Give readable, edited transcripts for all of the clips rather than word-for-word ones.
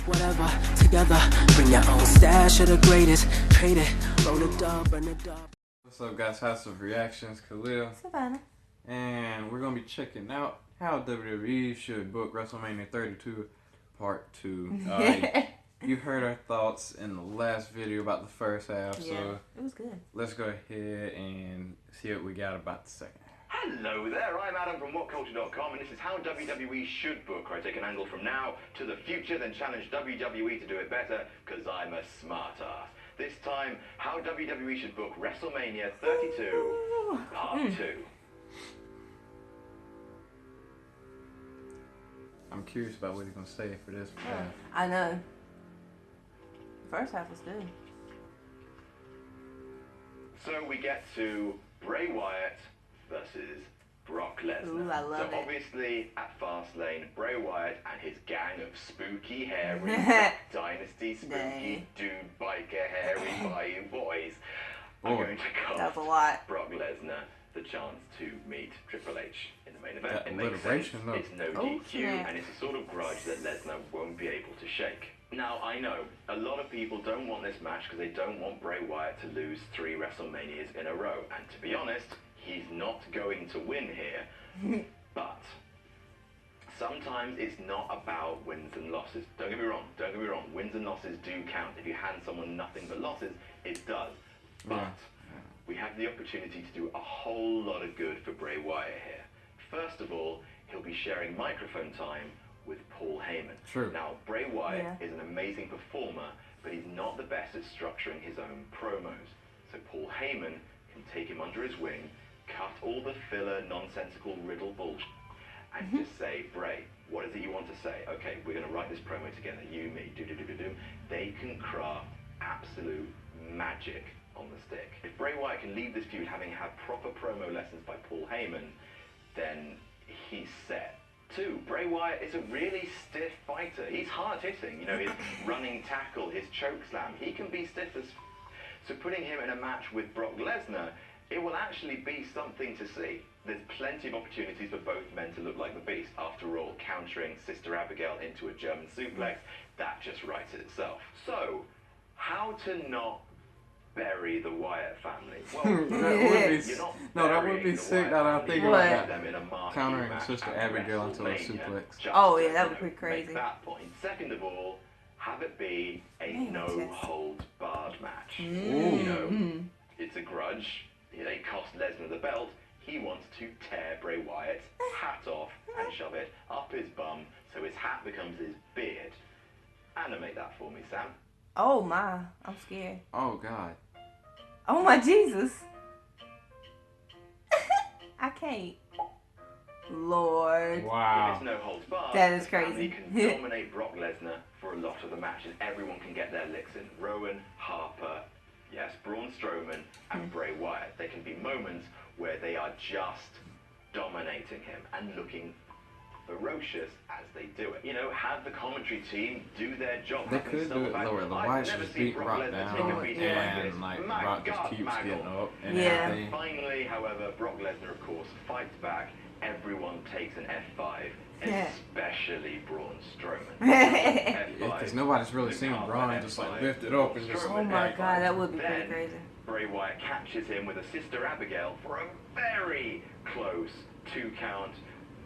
Whatever, together, bring your own stash of the greatest. Trade it, roll it up, burn it up. What's up, guys? House of Reactions, Khalil. Savannah. And we're going to be checking out how WWE should book WrestleMania 32 Part 2. You heard our thoughts in the last video about the first half, so it was good. Let's go ahead and see what we got about the second half. Hello there, I'm Adam from WhatCulture.com, and this is how WWE should book, where I take an angle from now to the future, then challenge WWE to do it better, because I'm a smart ass. This time, how WWE should book WrestleMania 32 Part 2. I'm curious about what he's going to say for this half. I know. The first half was good. So we get to Bray Wyatt versus Brock Lesnar. Ooh, I love so it. obviously at Fastlane, Bray Wyatt and his gang of spooky, hairy, dynasty, spooky, dude, biker, hairy, bayou boys are going to That's cost a lot. Brock Lesnar the chance to meet Triple H in the main event. That It makes sense. alliteration, though. It's no Oh, DQ, snap. and it's a sort of grudge that Lesnar won't be able to shake. Now, I know a lot of people don't want this match because they don't want Bray Wyatt to lose 3 WrestleManias in a row. And to be honest, he's not going to win here. But sometimes it's not about wins and losses. Don't get me wrong. Wins and losses do count. If you hand someone nothing but losses, it does. But we have the opportunity to do a whole lot of good for Bray Wyatt here. First of all, he'll be sharing microphone time with Paul Heyman. True. Now, Bray Wyatt is an amazing performer, but he's not the best at structuring his own promos. So Paul Heyman can take him under his wing, cut all the filler, nonsensical riddle bullshit, and just say, Bray, what is it you want to say? Okay, we're going to write this promo together, you, me, do. They can craft absolute magic on the stick. If Bray Wyatt can leave this feud having had proper promo lessons by Paul Heyman, then he's set. 2, Bray Wyatt is a really stiff fighter. He's hard-hitting. You know, his running tackle, his choke slam, he can be stiff as So putting him in a match with Brock Lesnar, it will actually be something to see. There's plenty of opportunities for both men to look like the Beast. After all, countering Sister Abigail into a German suplex, that just writes it itself. So, how to not bury the Wyatt family? Well, that would be sick. That I'm thinking about that. Countering Sister Abigail into a suplex. Oh yeah, that would be crazy. Make that point. Second of all, have it be a no-holds-barred match. You know, it's a grudge. They cost Lesnar the belt. He wants to tear Bray Wyatt's hat off and shove it up his bum so his hat becomes his beard. Animate that for me, Sam. Oh my, I'm scared. Oh God. Oh my Jesus. I can't. Lord. Wow. If it's no holds barred, That is the family crazy. can dominate Brock Lesnar for a lot of the match, and everyone can get their licks in. Rowan, Harper, yes, Braun Strowman, and Bray Wyatt. There can be moments where they are just dominating him and looking ferocious as they do it. You know, have the commentary team do their job. They could do it lower. The Wyatt just beat Rock down, and Rock just keeps getting up and everything. Finally, however, Brock Lesnar, of course, fights back. Everyone takes an F5, especially Braun Strowman. Because nobody's really seen Braun just like lift it up and just Oh my God, that would be pretty crazy. Bray Wyatt catches him with a Sister Abigail for a very close 2 count.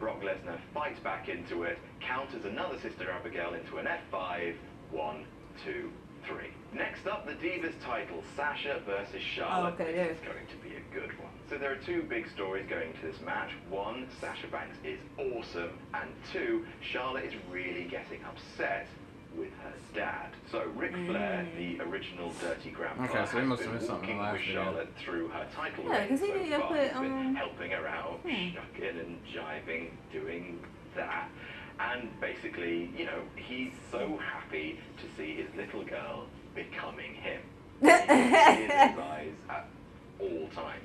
Brock Lesnar fights back into it, counters another Sister Abigail into an F5, 1, 2, 3. Next up, the Divas title, Sasha versus Charlotte. Okay, this is going to be a good one. So there are 2 big stories going to this match. 1, Sasha Banks is awesome, and 2, Charlotte is really getting upset with her dad. So Ric Flair, the original Dirty Grandpa, so he must has have missed been something in walking the last with video. Charlotte through her title Yeah, reign 'cause he so did far. put, He's been helping her out, shucking and jiving, doing that. And basically, you know, he's so happy to see his little girl becoming him. He sees his eyes at all times.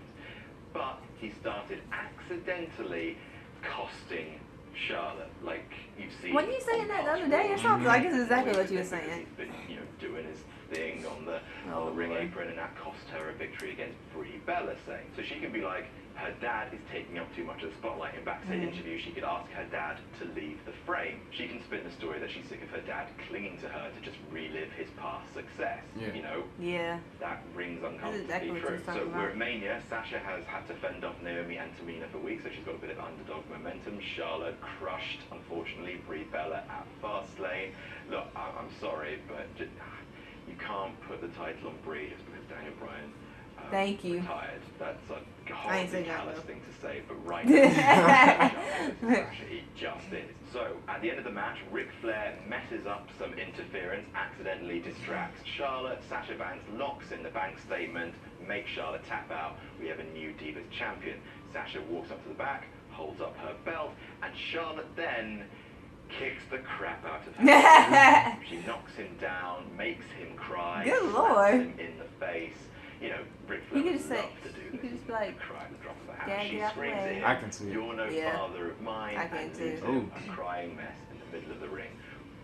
But he started accidentally costing Charlotte, like you've seen. When you saying that the other day or something, like this is exactly what you were saying. He's been, you know, doing his thing on the ring apron, and that cost her a victory against Brie Bella, saying. So she can be like, Her dad is taking up too much of the spotlight. In backstage interviews, she could ask her dad to leave the frame. She can spin the story that she's sick of her dad clinging to her to just relive his past success. Yeah. You know? Yeah. That rings uncomfortably exactly what true. she's talking So we're about. at Mania. Sasha has had to fend off Naomi and Tamina for weeks, so she's got a bit of underdog momentum. Charlotte crushed, unfortunately, Brie Bella at Fastlane. Look, I'm sorry, but you can't put the title on Brie just because Daniel Bryan Thank you. retired. That's a I ain't horribly saying that, callous though. thing to say, but right now, it just is. So, at the end of the match, Ric Flair messes up some interference, accidentally distracts Charlotte. Sasha Banks locks in the bank statement, makes Charlotte tap out. We have a new Divas champion. Sasha walks up to the back, holds up her belt, and Charlotte then kicks the crap out of her. She knocks him down, makes him cry, Good slaps Lord. him in the face. You know, Ric Flair You would could just say, love to do you this. could just be like, Cry at the drop of a Dad, hat. She get out the screams way. at him, I can see it. "You're no Yeah. father of mine," I can and too. leaves him a crying mess in the middle of the ring.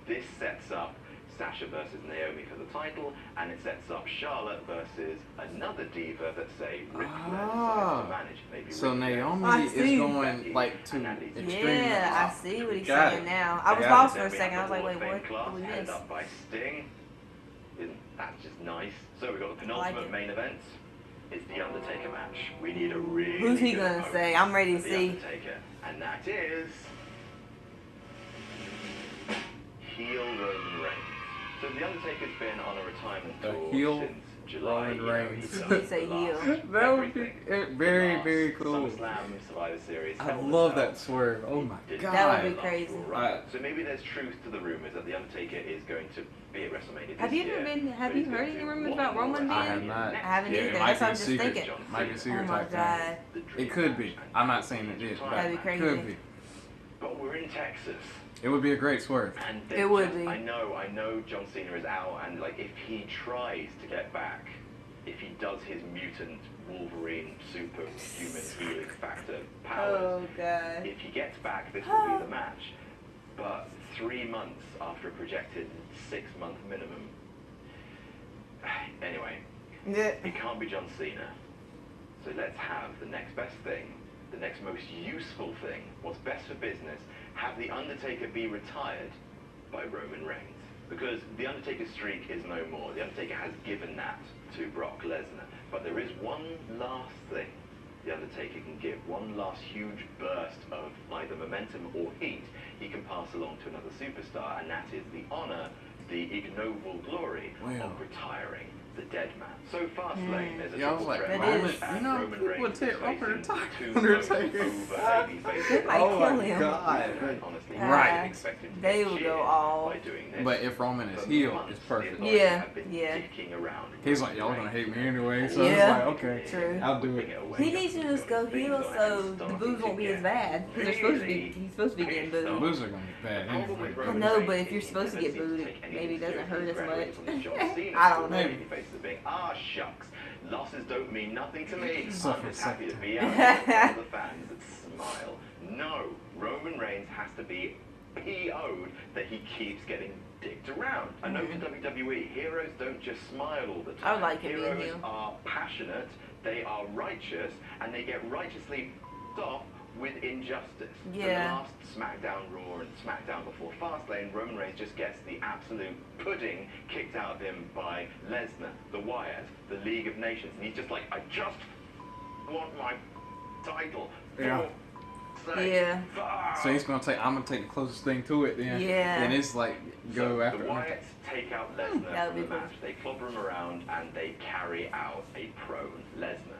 This sets up Sasha versus Naomi for the title, and it sets up Charlotte versus another diva that say Ric Flair decides to manage. Maybe So Ric Flair. Naomi I is see. going like to extreme. Yeah, I see what he's Got saying it. now. I was Got lost it. for a Then we second. I have was the like, Hall wait, of Fame what class did we headed miss? up by Sting. That's just nice. So we got the like penultimate it. main event. It's the Undertaker match. We need a really Who's he good gonna opponent say? I'm ready to for see. The Undertaker, and that is heel Roman Reigns. So the Undertaker's been on a retirement The tour heel since July. Roman You know, Reigns. he's done You say the last heel. That would be everything. very, The last very cool. SummerSlam, Survivor Series. I Hell in a love Cell. that swerve. Oh my Did god. That would be last crazy. Royal Rumble. So maybe there's truth to the rumors that the Undertaker is going to be at WrestleMania this Have you year, ever been? Have but you he's heard going any to rumors one about more Roman I being? have not. I haven't Yeah, either. it That's might what be I'm a just secret. thinking. Might be a Oh secret my type god. thing. It could be. I'm not saying it is, but That'd be it crazy. could be. But we're in Texas. It would be a great swerve. And It would be. I know John Cena is out, and like if he tries to get back, if he does his mutant Wolverine superhuman healing factor powers, Oh god. if he gets back, this will be the match. But 3 months after a projected 6-month minimum. Anyway, Yeah. it can't be John Cena. So let's have the next best thing, the next most useful thing, what's best for business, have The Undertaker be retired by Roman Reigns. Because The Undertaker's streak is no more. The Undertaker has given that to Brock Lesnar. But there is one last thing The Undertaker can give, one last huge burst of either momentum or heat he can pass along to another superstar, and that is the honor, the ignoble glory of retiring the dead man. So Fastlane, there's a Yeah, I was triple like, threat Roman- match, you and know, Roman people would Reigns is take over facing retire two Undertaker. most over baby They faces. might Oh kill my him. god. Honestly, Right. I didn't expect him to They get would go cheered all- by doing this. But if Roman is For heel, months, it's perfect. the Yeah, Authorities have been yeah. dicking around He's like, y'all gonna hate me anyway, so it's Yeah. like, okay, True. I'll do it. He needs to just go heel so the boos won't be as bad. Because they're supposed to be, he's supposed to be getting The booed. boos are gonna be bad anyway. I know, but if you're supposed to get booed, maybe it doesn't hurt as much. I don't know. Ah, shucks. Losses don't mean nothing to me. Suffer I'm just happy to sector. be out there with all the fans that smile. No, Roman Reigns has to be PO'd that he keeps getting dicked around. I know for WWE, heroes don't just smile all the time. I would like him being Heroes heel. are passionate, they are righteous, and they get righteously off with injustice. Yeah. In the last SmackDown Raw and SmackDown before Fastlane, Roman Reigns just gets the absolute pudding kicked out of him by Lesnar, the Wyatt, the League of Nations, and he's just like, I just want my title. Yeah. Yeah. So he's gonna take. I'm gonna take the closest thing to it then. Yeah. And it's like go So after. the Wyatts take out Lesnar That would from be the cool. match. They clobber him around and they carry out a prone Lesnar.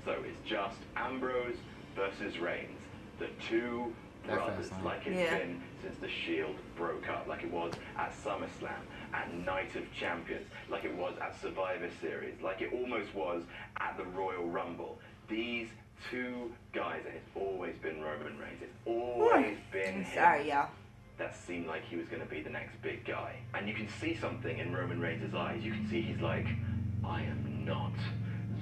So it's just Ambrose versus Reigns, the two That brothers, fast, like it's Yeah. been since the Shield broke up, like it was at SummerSlam, at Night of Champions, like it was at Survivor Series, like it almost was at the Royal Rumble. These two guys, and it's always been Roman Reigns, it's always been I'm him. sorry, y'all. That seemed like he was going to be the next big guy. And you can see something in Roman Reigns' eyes. You can see he's like, I am not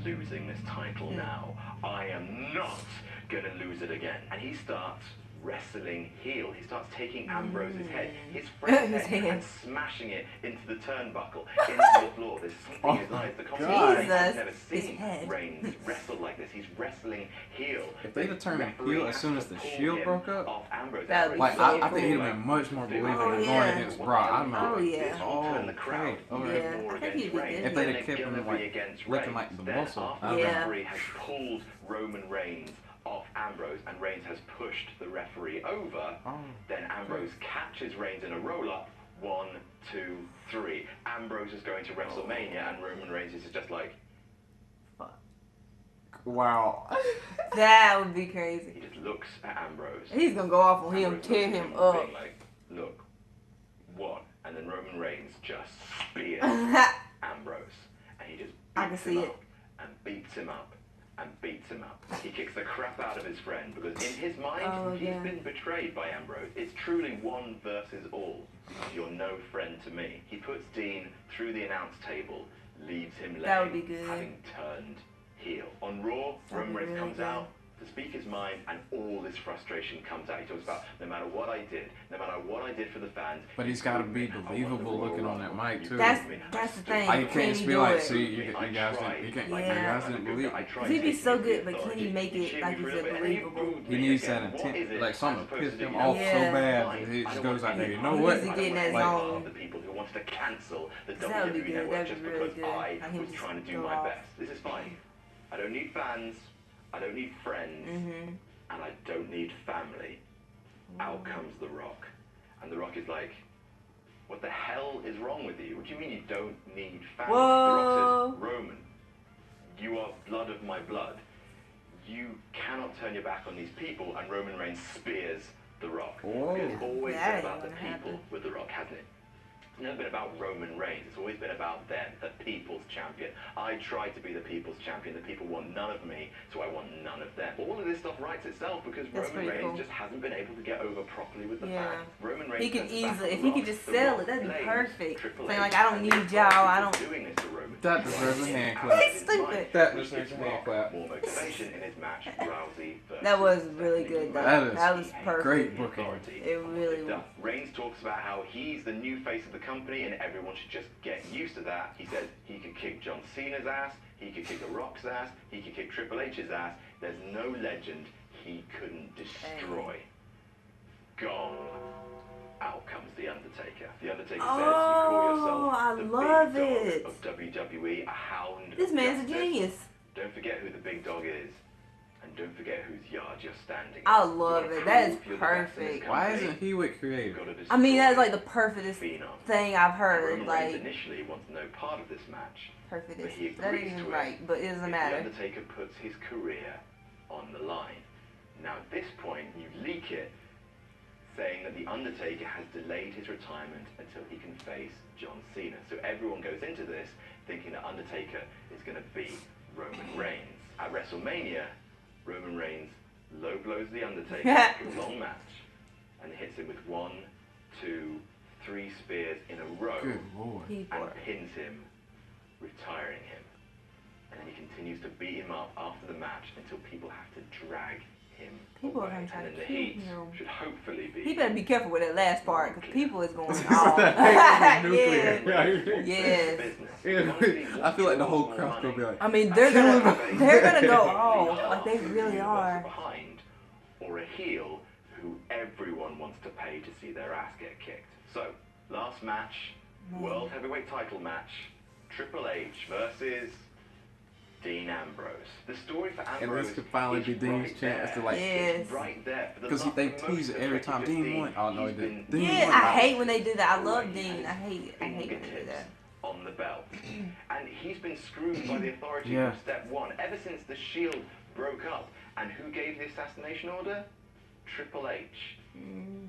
losing this title now. I am not going to lose it again. And he starts wrestling heel. He starts taking Ambrose's head, his friend's His head, hand. and smashing it into the turnbuckle, into the floor. There's something in his eyes. The commentator has never seen head. Reigns wrestle like this. He's wrestling heel. If they'd have turned him Referee heel as has soon to as the pull Shield him broke up, off Ambrose. That would be like, so I think he'd cool. have been much more believable Oh, going yeah. against Brock. I'm not. Oh, yeah. This will turn the crowd. Okay. Yeah, I think he'd be good. If they'd have kept him like looking like the Then muscle, after I the don't know. referee has pulled Roman Reigns off Ambrose and Reigns has pushed the referee over, then Ambrose catches Reigns in a roll-up. 1, 2, 3. Ambrose is going to WrestleMania and Roman Reigns is just like, Wow. That would be crazy. he just looks at Ambrose. He's gonna go off on him, Ambrose tear looks at him being up. like, look, 1. And then Roman Reigns just spears I Ambrose. And he just can beats see him it. up and beats him up and beats him up. He kicks the crap out of his friend because in his mind, he's been betrayed by Ambrose. It's truly one versus all. You're no friend to me. He puts Dean through the announce table, leaves him That would laying, be good. having turned heel. On Raw, That'd Roman be Reigns really comes good. out to speak his mind and all this frustration comes out. He talks about no matter what I did, no matter what I did for the fans. But he's got to be believable looking on that mic too. That's the thing. Like, you Can can't he just be do like, it? see, you guys didn't believe it. Cause he'd be so good, but can he make it like you said believable? He needs that intent, like something to piss him off so bad that he just goes out there. You know He what? needs to get in that Like, zone. The people who wanted to cancel the That would be WWE good. network That'd just be really because good. I Like him was just trying to do go my off. best. This is fine. I don't need fans. I don't need friends. And I don't need family. Out comes The Rock. And The Rock is like, what the hell is wrong with you? What do you mean you don't need family? Whoa. The Rock says, Roman, you are blood of my blood. You cannot turn your back on these people. And Roman Reigns spears The Rock. Whoa. It's always That been ain't about the gonna people happen. with The Rock, hasn't it? It's never been about Roman Reigns. It's always been about them, the people's champion. I tried to be the people's champion. The people want none of me, so I want none of them. All of this stuff writes itself because That's Roman pretty Reigns cool. just hasn't been able to get over properly with the Yeah. fans. Roman Reigns He could turns his back easily, on if The he could Rock, just The sell Rock it, that'd be blames perfect. Triple Saying H like, I don't and need the y'all, authority I for don't. doing this to Roman. That deserves a hand clap. He's stupid. That Which deserves a gives hand Rock clap. more motivation in his match, Rousey versus That was really good though. That was is perfect. great booking. It really was. Reigns talks about how he's the new face of the company and everyone should just get used to that. He says he could kick John Cena's ass, he could kick The Rock's ass, he could kick Triple H's ass. There's no legend he couldn't destroy. Gone. Out comes The Undertaker. The Undertaker says, you call yourself I the love big dog it. of WWE, a hound This of man's a justice. genius. Don't forget who the big dog is. And don't forget whose yard you're standing I in. love You gotta it. That is prove you're the best in this perfect. Why company. isn't he with creative? You've gotta I mean, that's like the destroy perfectest Phenom. thing I've heard. Roman Reigns Like, initially wants no part of this match. But perfectest. he That agrees isn't to right, it but it doesn't if matter. The Undertaker puts his career on the line. Now at this point, you leak it, saying that The Undertaker has delayed his retirement until he can face John Cena. So everyone goes into this thinking that Undertaker is going to beat Roman Reigns. At WrestleMania, Roman Reigns low blows The Undertaker after a long match and hits him with 1, 2, 3 spears in a row Good lord. He and for pins him, retiring him. And then he continues to beat him up after the match until people have to drag him People are away. gonna try And then to the kill heat him. should hopefully be... He better be careful with that last part, because people is going That off. thing was nuclear. Yes. Business. I feel like the whole crowd's gonna be like, I mean, they're gonna go off. Like, they really are. Behind, or a heel who everyone wants to pay to see their ass get kicked. So, last match, World Heavyweight title match, Triple H versus Dean Ambrose. The story for and Ambrose this could finally is be Dean's right chance to there. like, Yes. It's right there. For the because last- they most tease it every of time. 2015, Dean won. Oh no, he he's didn't. been Dean Yeah, won. I hate when they do that. I love right Dean. hand I hate when they do fingertips that. on the belt. And he's been screwed by the authority Yeah. from step one, ever since the Shield broke up. And who gave the assassination order? Triple H.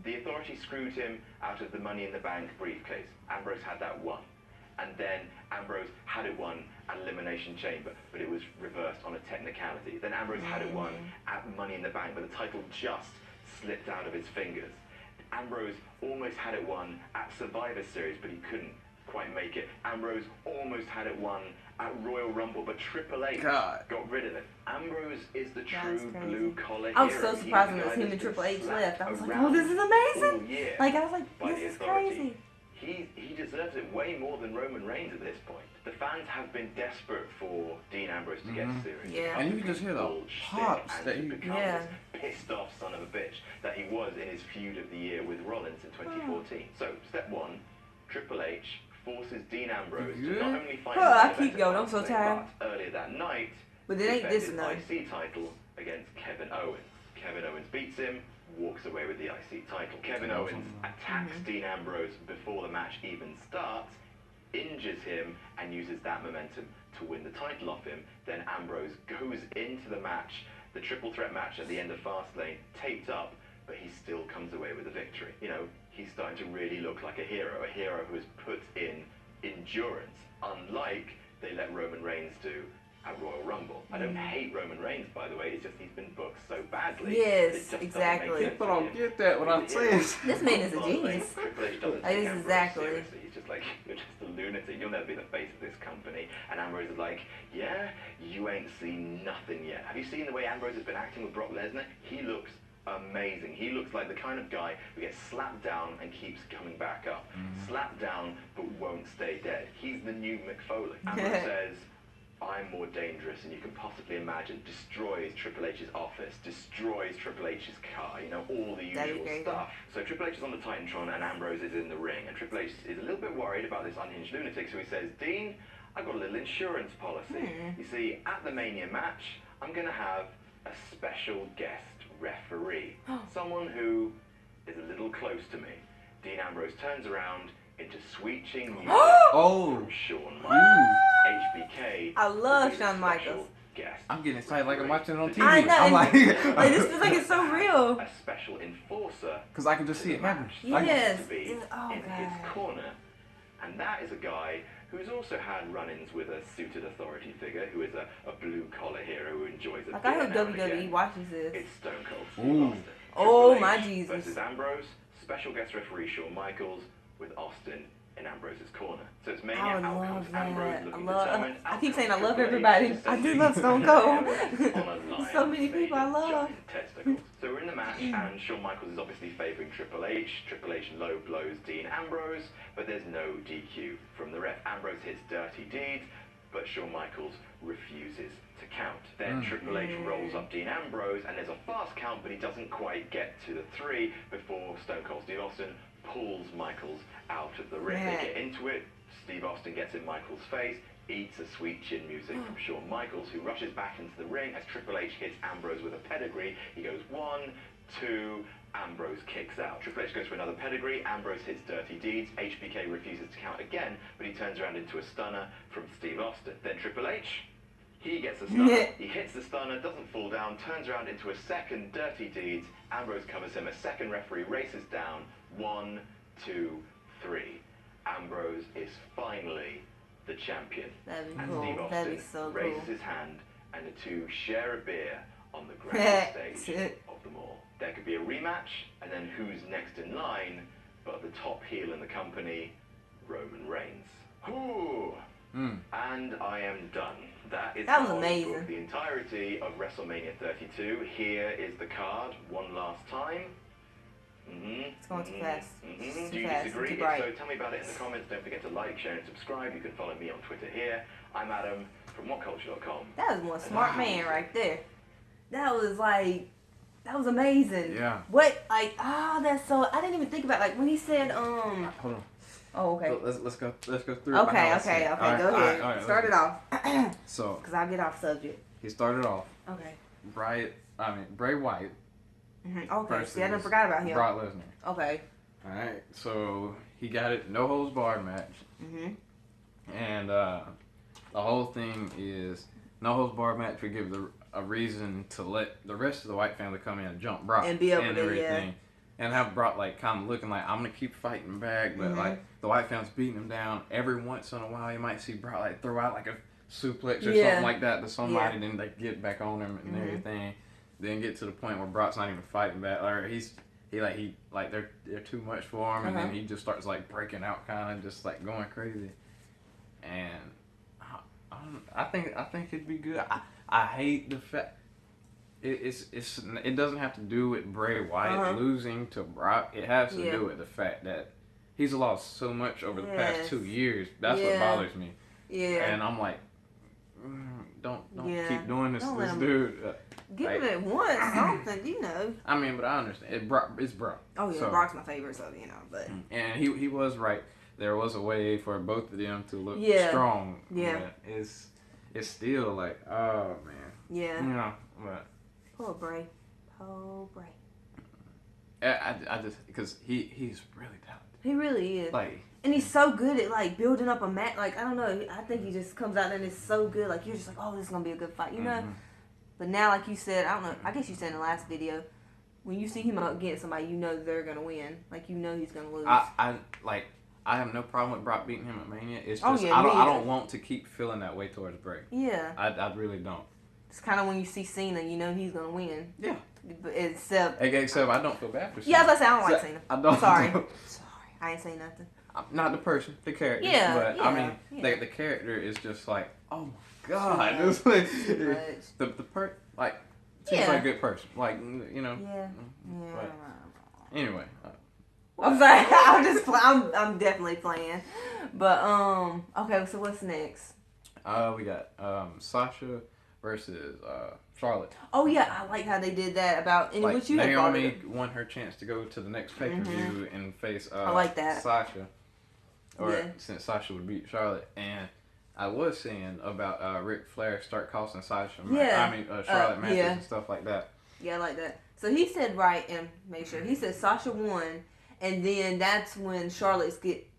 The authority screwed him out of the Money in the Bank briefcase. Ambrose had that won. And then Ambrose had it won at Elimination Chamber, but it was reversed on a technicality. Then Ambrose had it won at Money in the Bank, but the title just slipped out of his fingers. Ambrose almost had it won at Survivor Series, but he couldn't quite make it. Ambrose almost had it won at Royal Rumble, but Triple H God. got rid of it. Ambrose is the That's true crazy. blue-collar I was hero. so He's surprised the when it was guy him and that's Triple been H slapped left. I was like, around oh, this is all amazing. year Like, I was like, by this the is authority. crazy. He deserves it way more than Roman Reigns at this point. The fans have been desperate for Dean Ambrose to get serious. Yeah. And you can just hear the Bullshit pops and that to he... become Yeah. this pissed off son of a bitch that he was in his feud of the year with Rollins in 2014. So, step one, Triple H forces Dean Ambrose to not only fight Oh, in the I main keep event going, of I'm so Fastlane, tired. but earlier that night, But it ain't defended this enough. IC title against Kevin Owens. Kevin Owens beats him, walks away with the IC title. Kevin Owens attacks Dean Ambrose before the match even starts, injures him, and uses that momentum to win the title off him. Then Ambrose goes into the match, the triple threat match at the end of Fastlane, taped up, but he still comes away with a victory. You know, he's starting to really look like a hero who has put in endurance, unlike they let Roman Reigns do at Royal Rumble. I don't hate Roman Reigns, by the way, it's just he's been booked so badly. Yes, it just doesn't make exactly. sense People for don't him. get that what I'm saying. This man is a Fastlane, genius. Triple H doesn't Like, take this is Ambrose exactly. seriously. He's just like, you're just a lunatic. You'll never be the face of this company. And Ambrose is like, yeah, you ain't seen nothing yet. Have you seen the way Ambrose has been acting with Brock Lesnar? He looks amazing. He looks like the kind of guy who gets slapped down and keeps coming back up. Slapped down but won't stay dead. He's the new Mick Foley. Ambrose says, I'm more dangerous than you can possibly imagine. Destroys Triple H's office, destroys Triple H's car, you know, all the usual stuff. So Triple H is on the Titantron and Ambrose is in the ring, and Triple H is a little bit worried about this unhinged lunatic, so he says, Dean, I've got a little insurance policy. You see, at the Mania match, I'm going to have a special guest referee. Someone who is a little close to me. Dean Ambrose turns around into sweet-ching music from Shawn Michaels. HBK. I love will be the Shawn Michaels. special guest I'm getting excited like I'm watching it on TV. I know. I'm like... Like, this feels like it's so real. a special enforcer Because I can just see it happen. Yes. to be Oh, in his God. corner. And that is a guy who's also had run-ins with a suited authority figure who is a blue-collar hero who enjoys a Like, I beer hope now and WWE again. watches this. It's Stone Cold Steve Ooh. Austin. Oh, Triple my H Jesus. versus Ambrose, special guest referee Shawn Michaels with Austin in Ambrose's corner. So it's Mania, I out love comes that. Ambrose looking I determined. keep Out saying I comes love Triple H everybody. I do descending love Stone the Cold. airwaves on a lion So many people I made of love. giant testicles. So we're in the match, and Shawn Michaels is obviously favouring Triple H. Triple H low blows Dean Ambrose, but there's no DQ from the ref. Ambrose hits dirty deeds, but Shawn Michaels refuses to count. Then Triple H rolls up Dean Ambrose, and there's a fast count, but he doesn't quite get to the 3 before Stone Cold Steve Austin pulls Michaels out of the ring. They get into it. Steve Austin gets in Michaels' face, eats a sweet chin music from Shawn Michaels, who rushes back into the ring as Triple H hits Ambrose with a pedigree. He goes 1, 2, Ambrose kicks out. Triple H goes for another pedigree. Ambrose hits dirty deeds. HBK refuses to count again, but he turns around into a stunner from Steve Austin. Then Triple H, he gets a stunner. He hits the stunner, doesn't fall down, turns around into a second dirty deeds. Ambrose covers him. A second referee races down. 1, 2, 3. Ambrose is finally the champion. That'd be And cool. Steve That'd be Austin so raises cool. his hand, and the two share a beer on the grand stage of them all. There could be a rematch, and then who's next in line but the top heel in the company, Roman Reigns. Ooh. And I am done. That is That was how I amazing. booked the entirety of WrestleMania 32. Here is the card one last time. It's going too fast. It's Do too you fast. disagree? Too bright. So tell me about it in the comments. Don't forget to like, share, and subscribe. You can follow me on Twitter here. I'm Adam from WhatCulture.com. That was one smart man right there. That was like, that was amazing. Yeah. What, like, that's so, I didn't even think about, like, when he said, Hold on. oh, okay. So let's go through it. Okay, behind the okay, scenes. okay, All right, go all ahead. right, Start it off. So Because I'll get off subject. he started off Okay. Bray Wyatt Okay, versus see, I done forgot about him. Brock Lesnar. Okay. All right, so he got it no holds barred match, and the whole thing is no holds barred match would give a reason to let the rest of the White family come in and jump Brock And be able and to, everything, and have Brock like kind of looking like I'm gonna keep fighting back, but like the White family's beating him down. Every once in a while, you might see Brock like throw out like a suplex or something like that to somebody, then they get back on him and everything. Then get to the point where Brock's not even fighting back, or he they're too much for him, and then he just starts like breaking out, kind of just like going crazy. And I think it'd be good. I hate the fact it doesn't have to do with Bray Wyatt losing to Brock. It has to do with the fact that he's lost so much over the past 2 years. That's what bothers me. Yeah. And I'm like, don't keep doing this dude. Give him it once, something, you know. I mean, but I understand. It's Brock. Oh yeah, so, Brock's my favorite, so you know. But and he was right. There was a way for both of them to look strong. Yeah. But it's still like, oh man. Yeah. You know, but poor Bray. I just because he's really talented. He really is. Like, and he's so good at like building up a match. Like I don't know. I think he just comes out there and it's so good. Like you're just like, oh, this is gonna be a good fight, you know. But now, like you said, I don't know. I guess you said in the last video, when you see him up against somebody, you know they're gonna win. Like you know he's gonna lose. I have no problem with Brock beating him at Mania. It's just I don't want to keep feeling that way towards Bray. Yeah. I really don't. It's kind of when you see Cena, you know he's gonna win. Yeah. Except I don't feel bad for Cena. Yeah, I was gonna say I don't like Cena. I don't. Sorry, I ain't saying nothing. Not the person, the character. Yeah. But I mean, the character is just like, oh my god, it's like the like seems like a good person, like you know. Yeah. But anyway. I'm sorry. I'm definitely playing, but okay. So what's next? We got Sasha versus Charlotte. Oh yeah, I like how they did that about in which you Naomi won her chance to go to the next pay per view and face I like that. Sasha, since Sasha would beat Charlotte, and I was saying about Ric Flair start costing Sasha, Charlotte matches and stuff like that. Yeah, I like that. So he said and make sure he said Sasha won. And then that's when Charlotte gets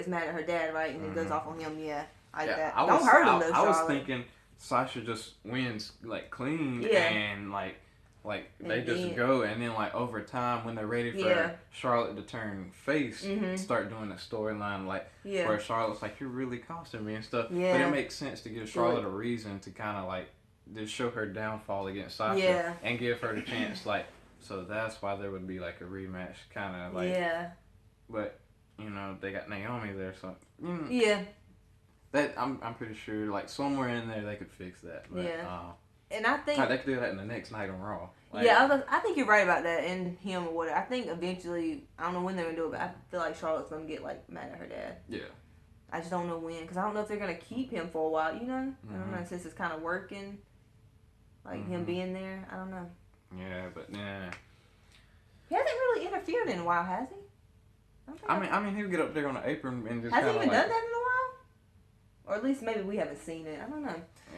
mad at her dad, right? And it goes off on him. Yeah, that. Don't hurt him though, Charlotte. I was thinking Sasha just wins like clean and like they just go, and then like over time when they're ready for Charlotte to turn face, start doing a storyline where Charlotte's like, you're really costing me and stuff. Yeah. But it makes sense to give Charlotte a reason to kind of like just show her downfall against Sasha and give her the chance like. So that's why there would be like a rematch, kind of like. Yeah. But you know they got Naomi there, so. Yeah. That I'm pretty sure like somewhere in there they could fix that. But, and I think they could do that in the next night on Raw. Like, I think you're right about that, and him or whatever. I think eventually I don't know when they're gonna do it, but I feel like Charlotte's gonna get like mad at her dad. Yeah. I just don't know when, because I don't know if they're gonna keep him for a while. You know, I don't know, since it's kind of working, like him being there. I don't know. Yeah, but nah. He hasn't really interfered in a while, has he? I mean, he'll get up there on the apron and just. Has he even done that in a while? Or at least maybe we haven't seen it. I don't know.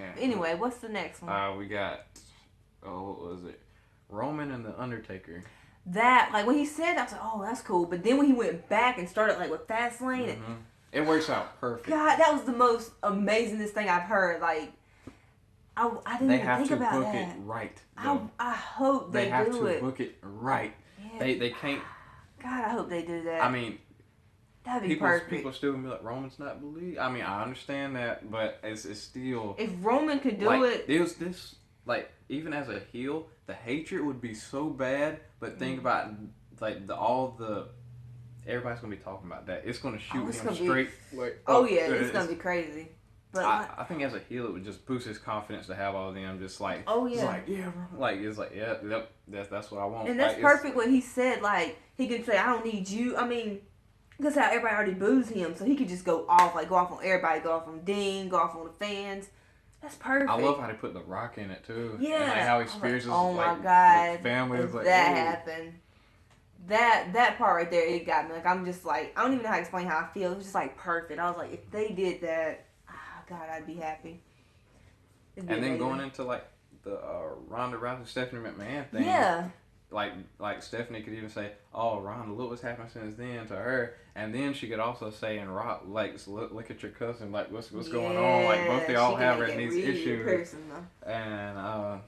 Yeah. But anyway, what's the next one? We got. What was it? Roman and the Undertaker. That when he said that, I was like, oh, that's cool. But then when he went back and started with Fastlane, it works out perfect. God, that was the most amazingest thing I've heard. Like. I didn't even think about that. They have to book it right. I hope they do it. They have to book it right. Yeah. They can't. God, I hope they do that. I mean, that'd be perfect. People still gonna be like, Roman's not believe. I mean, I understand that, but it's still. If Roman could do it, this even as a heel, the hatred would be so bad. But think about everybody's gonna be talking about that. It's gonna shoot him straight. It's gonna be crazy. But I think as a heel, it would just boost his confidence to have all of them just like, it's like, yeah, bro. Like, it's like, yeah, yep, that's what I want. And that's perfect what he said. Like, he could say, I don't need you. I mean, because how everybody already boos him, so he could just go off on everybody, go off on Dean, go off on the fans. That's perfect. I love how they put The Rock in it, too. Yeah. And how he spears his my God. family. If that happened. That part right there, it got me. Like, I'm just like, I don't even know how to explain how I feel. It was just like perfect. I was like, if they did that, God, I'd be happy. And then going into the Ronda Rousey Stephanie McMahon thing. Yeah. Like Stephanie could even say, "Oh, Ronda, look what's happened since then" to her, and then she could also say, "And Rock, look at your cousin, like what's going on?" Like both they all have these issues. And I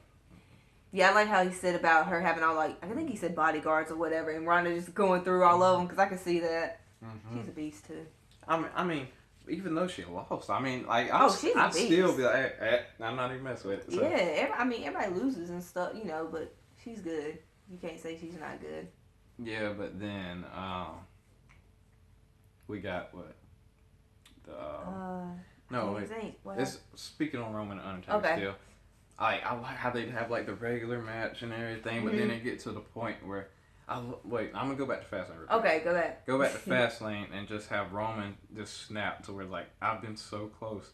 like how he said about her having all I think he said bodyguards or whatever, and Ronda just going through all of them because I can see that. She's a beast too. I mean. Even though she lost, I mean, like, I'd still be like, I'm not even messing with it. So. Yeah, everybody loses and stuff, you know, but she's good. You can't say she's not good. Yeah, but then we got what? No, wait. It's speaking on Roman and Undertaker still. I like how they have like the regular match and everything, but then they get to the point where I'm gonna go back to Fastlane. Okay, go back. Go back to Fastlane and just have Roman just snap to where like I've been so close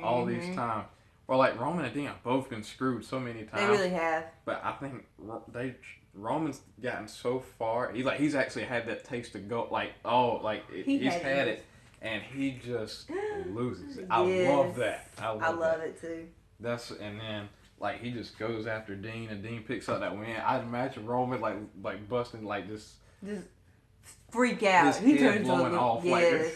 all these times. Or like Roman and Dean have both been screwed so many times. They really have. But I think Roman's gotten so far. He's actually had that taste to go. He's had it, and he just loses it. I love that. I love it too. And then like he just goes after Dean, and Dean picks up that win. I'd imagine Roman like busting just freak out. His head blowing off. Yes.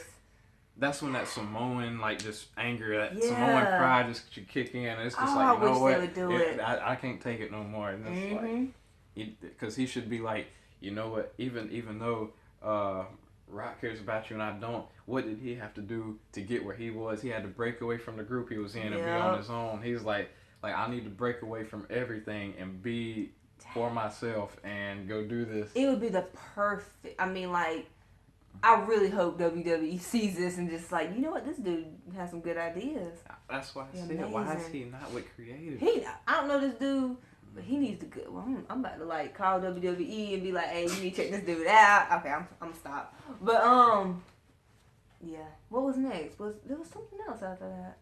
That's when that Samoan just anger, that Samoan pride just should kick in. And it's just I wish they would do it. I can't take it no more. And it's because he should be like, you know what? Even though Rock cares about you and I don't, what did he have to do to get where he was? He had to break away from the group he was in and be on his own. He's like I need to break away from everything and be for myself and go do this. It would be the perfect. I really hope WWE sees this and just you know what, this dude has some good ideas. That's why I said, why is he not with creative? I don't know this dude, but he needs to go. Well, I'm about to call WWE and be like, hey, you need to check this dude out. Okay, I'm gonna stop. But yeah. What was next? There was something else after that?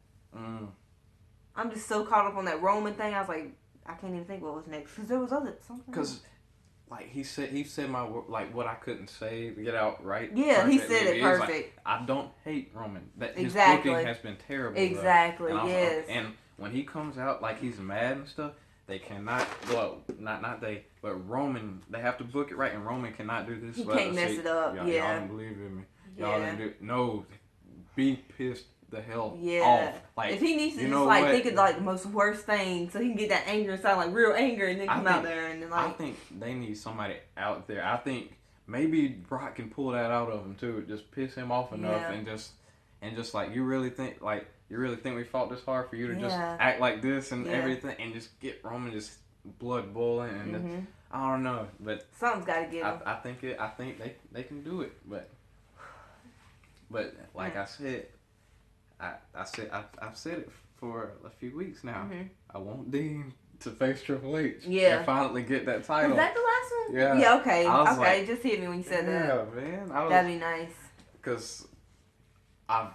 I'm just so caught up on that Roman thing. I was like, I can't even think what was next because there was something. Because. He said my what I couldn't say to get out right. Yeah, he said it perfect. I don't hate Roman. That his booking has been terrible. Exactly. Yes. And when he comes out he's mad and stuff, they cannot. Well, not they, but Roman. They have to book it right, and Roman cannot do this. He can't mess it up. Y'all don't believe in me. Y'all didn't do it. No, be pissed the hell off. If he needs to think of the most worst thing so he can get that anger inside, real anger, and then come out there and then I think they need somebody out there. I think maybe Brock can pull that out of him too. Just piss him off enough and just you really think we fought this hard for you to just act like this and everything and just get Roman just blood boiling and I don't know, but something's got to give him. I think they can do it, but like I said. I've said it for a few weeks now. I want Dean to face Triple H. Yeah. And finally get that title. Was that the last one? Yeah. Yeah, okay. Okay, it just hit me when you said that. Yeah, man. That'd be nice. Because I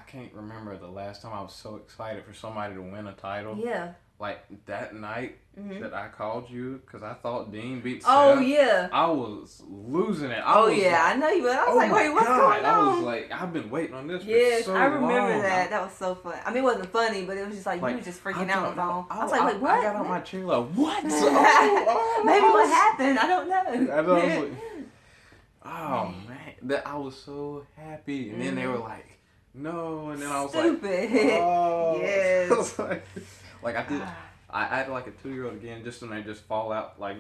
can't remember the last time I was so excited for somebody to win a title. Yeah. That night that I called you because I thought Dean beat Seth. Oh, yeah. I was losing it. I know you were. I was wait, what's going on? I was I've been waiting on this for so long. I remember that. That was so fun. I mean, it wasn't funny, but it was just you were just freaking out on the phone. I was wait, what? I got out my chair what? Maybe what happened? I don't know. Oh, man. I was so happy. And then they were like, no. And then I was stupid. Oh. Yes. I did. I acted like a 2-year-old again, just when they just fall out Oh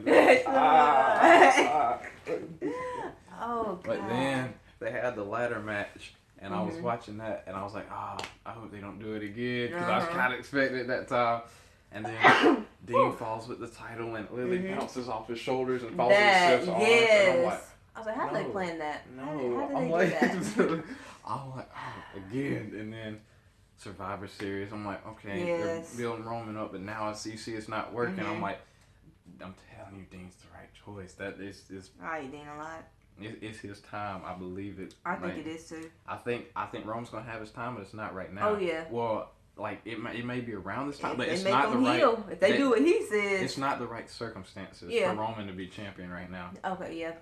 God! But then they had the ladder match, and I was watching that, and I was like, I hope they don't do it again, because I was kind of expecting it that time. And then Dean falls with the title, and Lily bounces off his shoulders and falls with Seth's arms. And I was like, how did they plan that? No, how did they do that? I'm like, again, and then. Survivor Series. I'm like, okay, they're building Roman up, but now you see it's not working. I'm like, I'm telling you, Dean's the right choice. That is I like Dean a lot. It's his time. I believe it. I think it is too. I think Roman's gonna have his time, but it's not right now. Oh yeah. Well, it may be around this time, but it's make not the right. If they do what he says, it's not the right circumstances for Roman to be champion right now. Okay, yeah.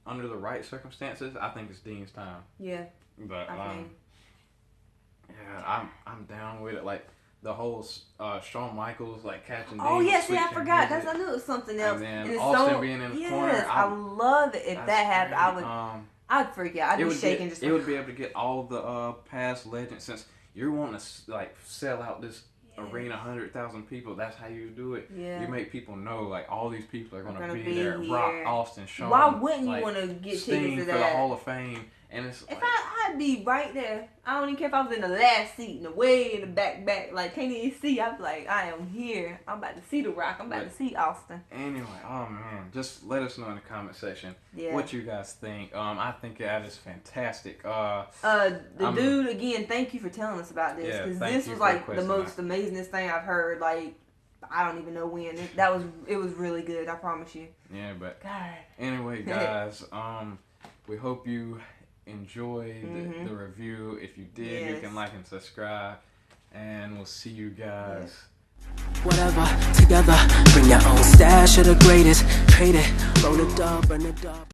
Under the right circumstances, I think it's Dean's time. Yeah. But yeah, I'm down with it. The whole Shawn Michaels catching. Oh yeah, see, I forgot. I knew it was something else. And then Austin being in the corner. I love it. If that happened, I'd freak out. I'd be shaking. It would be able to get all the past legends, since you're wanting to sell out this arena, 100,000 people. That's how you do it. Yeah. You make people know all these people are gonna be there. Here. Rock, Austin, Shawn. Why wouldn't you want to get Sting tickets to for that? the Hall of Fame, And it's if I'd be right there. I don't even care if I was in the last seat, in the way in the back, like can't even see. I'd be like, I am here. I'm about to see The Rock. I'm about to see Austin. Anyway, oh man, just let us know in the comment section what you guys think. I think that is fantastic. Dude, again, thank you for telling us about this, because this was like the most amazingest thing I've heard. Like, I don't even know when. It was really good. I promise you. Yeah, but God. Anyway, guys, we hope you enjoyed the review. If you did, you can like and subscribe, and we'll see you guys. Whatever, together, bring your own stash of the greatest. Trade it, roll it up, burn it up.